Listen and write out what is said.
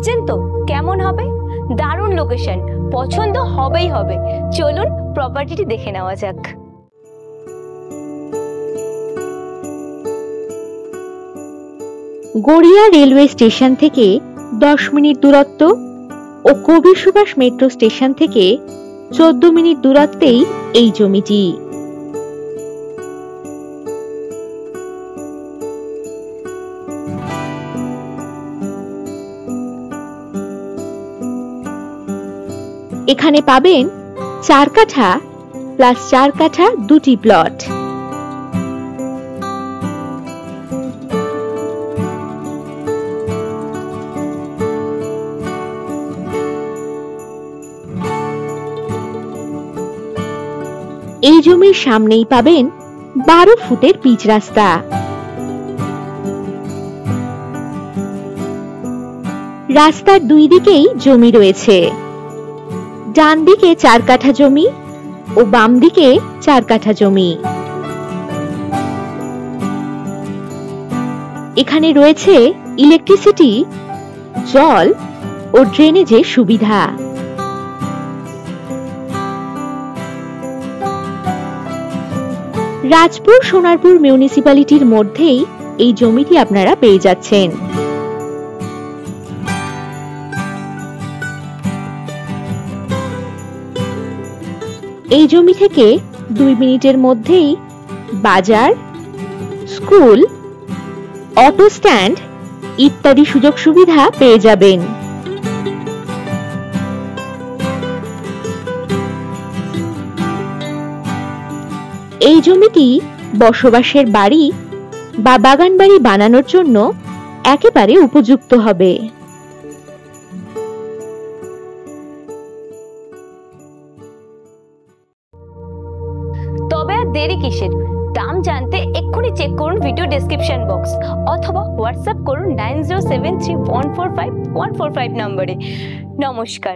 ভাবছেন তো কেমন হবে? দারুণ লোকেশন, পছন্দ হবেই হবে। চলুন প্রপার্টিটি দেখে নেওয়া যাক। গড়িয়া রেলওয়ে স্টেশন থেকে 10 মিনিট দূরত্ব ও কবি সুভাষ মেট্রো স্টেশন থেকে 14 মিনিট দূরত্বেই এই জমিটি। এখানে পাবেন 4 কাঠা প্লাস 4 কাঠা দুটি প্লট। এই জমির সামনেই পাবেন 12 ফুটের পিচ রাস্তা। রাস্তার দুই দিকেই জমি রয়েছে, ডান দিকে 4 কাঠা জমি ও বাম দিকে 4 কাঠা জমি। এখানে রয়েছে ইলেকট্রিসিটি, জল ও ড্রেনেজের সুবিধা। রাজপুর সোনারপুর মিউনিসিপ্যালিটির মধ্যেই এই জমিটি আপনারা পেয়ে যাচ্ছেন। এই জমি থেকে 2 মিনিটের মধ্যেই বাজার, স্কুল, অটো স্ট্যান্ড ইত্যাদি সুযোগ সুবিধা পেয়ে যাবেন। এই জমিটি বসবাসের বাড়ি বা বাগান বাড়ি বানানোর জন্য একেবারে উপযুক্ত হবে। তবে আর দেরি কিসের? দাম জানতে এক্ষুনি চেক করুন ভিডিও ডেসক্রিপশন বক্স অথবা হোয়াটসঅ্যাপ করুন 9073145145 নম্বরে। নমস্কার।